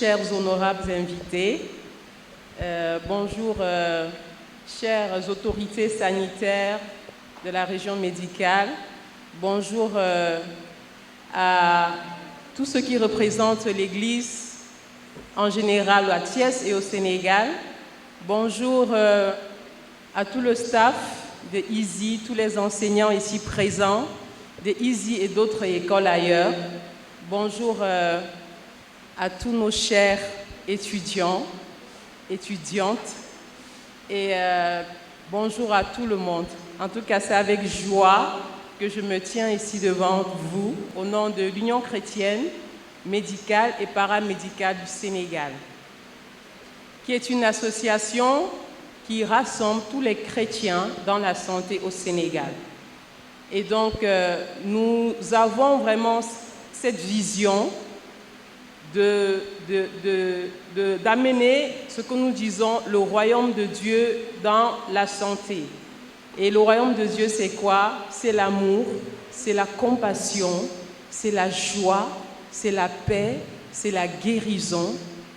chers honorables invités. Bonjour, chères autorités sanitaires de la région médicale. Bonjour à tous ceux qui représentent l'Église en général à Thiès et au Sénégal. Bonjour à tout le staff de EASY, tous les enseignants ici présents, de EASY et d'autres écoles ailleurs. Bonjour à tous nos chers étudiants, étudiantes, et bonjour à tout le monde. En tout cas, c'est avec joie que je me tiens ici devant vous, au nom de l'Union chrétienne, médicale et paramédicale du Sénégal, qui est une association qui rassemble tous les chrétiens dans la santé au Sénégal. Et donc, nous avons vraiment cette vision d'amener ce que nous disons le royaume de Dieu dans la santé. Et le royaume de Dieu, c'est quoi? C'est l'amour, c'est la compassion, c'est la joie, c'est la paix, c'est la guérison.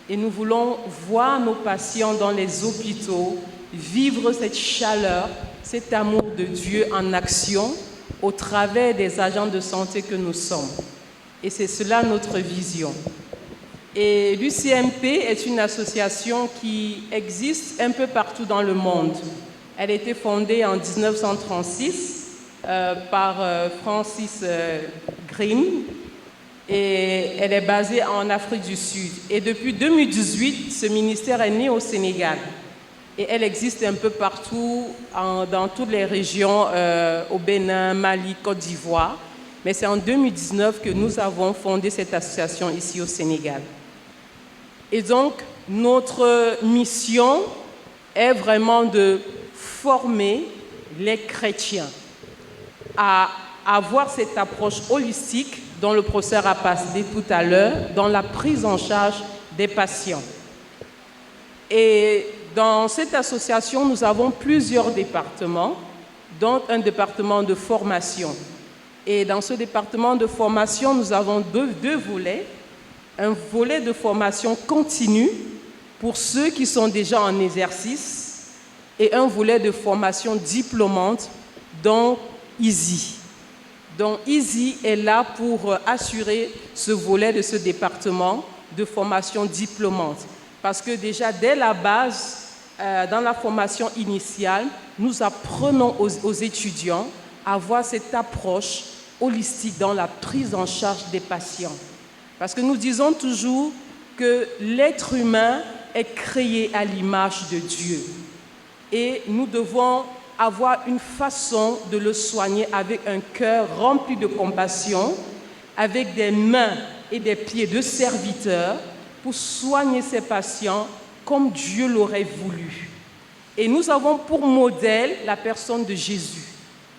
Et nous voulons voir nos patients dans les hôpitaux vivre cette chaleur, cet amour de Dieu en action au travers des agents de santé que nous sommes. Et c'est cela notre vision. Et l'UCMP est une association qui existe un peu partout dans le monde. Elle a été fondée en 1936 par Francis Green et elle est basée en Afrique du Sud. Et depuis 2018, ce ministère est né au Sénégal. Et elle existe un peu partout, dans toutes les régions, au Bénin, Mali, Côte d'Ivoire. Mais c'est en 2019 que nous avons fondé cette association ici au Sénégal. Et donc, notre mission est vraiment de former les chrétiens à avoir cette approche holistique dont le professeur a parlé tout à l'heure, dans la prise en charge des patients. Et dans cette association, nous avons plusieurs départements, dont un département de formation. Et dans ce département de formation, nous avons deux volets. Un volet de formation continue pour ceux qui sont déjà en exercice et un volet de formation diplômante dont EASY. Donc EASY est là pour assurer ce volet de ce département de formation diplômante. Parce que déjà dès la base, dans la formation initiale, nous apprenons aux étudiants à avoir cette approche holistique dans la prise en charge des patients. Parce que nous disons toujours que l'être humain est créé à l'image de Dieu. Et nous devons avoir une façon de le soigner avec un cœur rempli de compassion, avec des mains et des pieds de serviteurs pour soigner ces patients comme Dieu l'aurait voulu. Et nous avons pour modèle la personne de Jésus.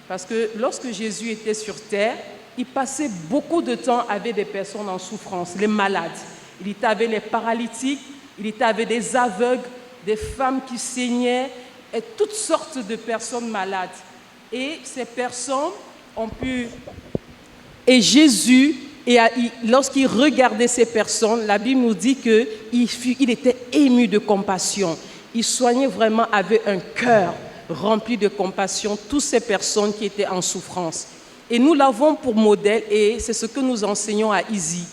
Parce que lorsque Jésus était sur terre, il passait beaucoup de temps avec des personnes en souffrance, les malades. Il était avec les paralytiques, il était avec des aveugles, des femmes qui saignaient, et toutes sortes de personnes malades. Et ces personnes ont pu... Et Jésus, lorsqu'il regardait ces personnes, la Bible nous dit qu'il était ému de compassion. Il soignait vraiment avec un cœur rempli de compassion toutes ces personnes qui étaient en souffrance. Et nous l'avons pour modèle, et c'est ce que nous enseignons à EASY,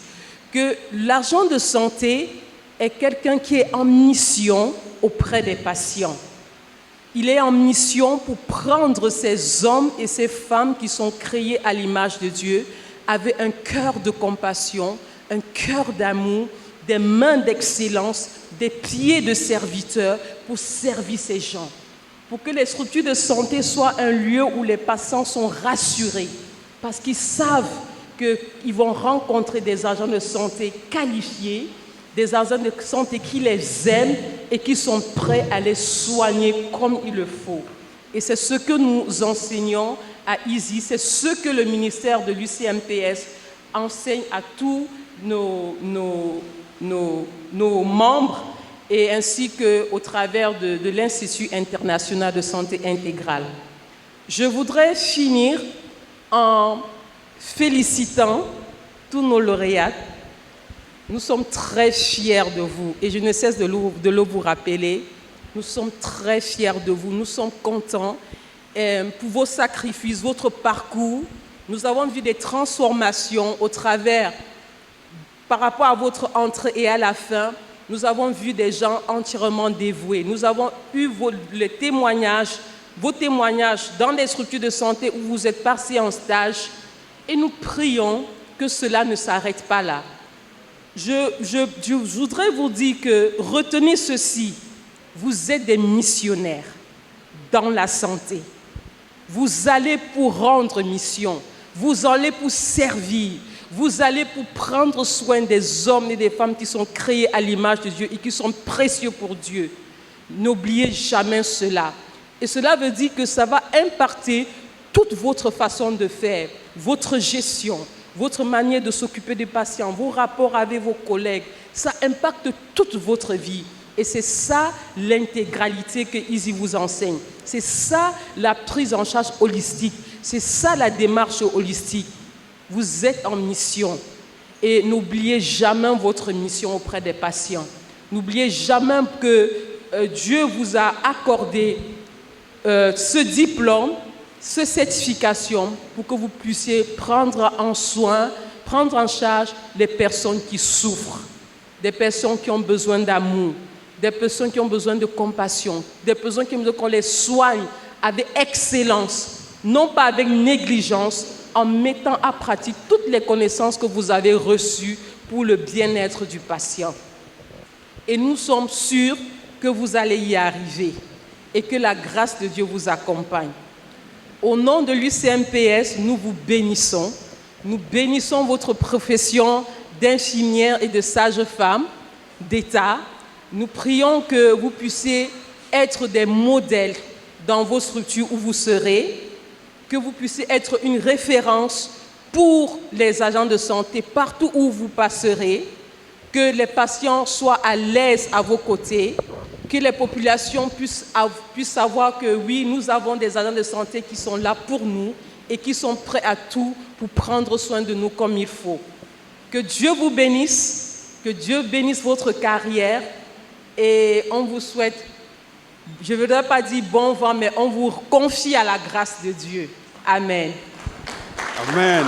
que l'agent de santé est quelqu'un qui est en mission auprès des patients. Il est en mission pour prendre ces hommes et ces femmes qui sont créés à l'image de Dieu avec un cœur de compassion, un cœur d'amour, des mains d'excellence, des pieds de serviteurs pour servir ces gens. Pour que les structures de santé soient un lieu où les patients sont rassurés, parce qu'ils savent qu'ils vont rencontrer des agents de santé qualifiés, des agents de santé qui les aiment et qui sont prêts à les soigner comme il le faut. Et c'est ce que nous enseignons à EASY, c'est ce que le ministère de l'UCMPS enseigne à tous nos membres et ainsi qu'au travers de l'Institut international de santé intégrale. Je voudrais finir en félicitant tous nos lauréats Nous sommes très fiers de vous et je ne cesse de le vous rappeler. Nous sommes très fiers de vous, nous sommes contents pour vos sacrifices, votre parcours. Nous avons vu des transformations au travers, par rapport à votre entrée et à la fin. Nous avons vu des gens entièrement dévoués. Nous avons eu vos témoignages dans des structures de santé où vous êtes passés en stage et nous prions que cela ne s'arrête pas là. Je voudrais vous dire que retenez ceci, vous êtes des missionnaires dans la santé. Vous allez pour rendre mission, vous allez pour servir, vous allez pour prendre soin des hommes et des femmes qui sont créés à l'image de Dieu et qui sont précieux pour Dieu. N'oubliez jamais cela. Et cela veut dire que ça va impacter toute votre façon de faire, votre gestion, votre manière de s'occuper des patients, vos rapports avec vos collègues. Ça impacte toute votre vie. Et c'est ça l'intégralité que Easy vous enseigne. C'est ça la prise en charge holistique. C'est ça la démarche holistique. Vous êtes en mission. Et n'oubliez jamais votre mission auprès des patients. N'oubliez jamais que Dieu vous a accordé ce diplôme, cette certification pour que vous puissiez prendre en charge les personnes qui souffrent, des personnes qui ont besoin d'amour, des personnes qui ont besoin de compassion, des personnes qui ont besoin qu'on les soigne avec excellence, non pas avec négligence, en mettant à pratique toutes les connaissances que vous avez reçues pour le bien-être du patient. Et nous sommes sûrs que vous allez y arriver et que la grâce de Dieu vous accompagne. Au nom de l'UCMPS, nous vous bénissons. Nous bénissons votre profession d'infirmière et de sage-femme d'État. Nous prions que vous puissiez être des modèles dans vos structures où vous serez, que vous puissiez être une référence pour les agents de santé partout où vous passerez, que les patients soient à l'aise à vos côtés, que les populations puissent savoir que oui, nous avons des agents de santé qui sont là pour nous et qui sont prêts à tout pour prendre soin de nous comme il faut. Que Dieu vous bénisse, que Dieu bénisse votre carrière et on vous souhaite, je ne voudrais pas dire bon vent, mais on vous confie à la grâce de Dieu. Amen. Amen.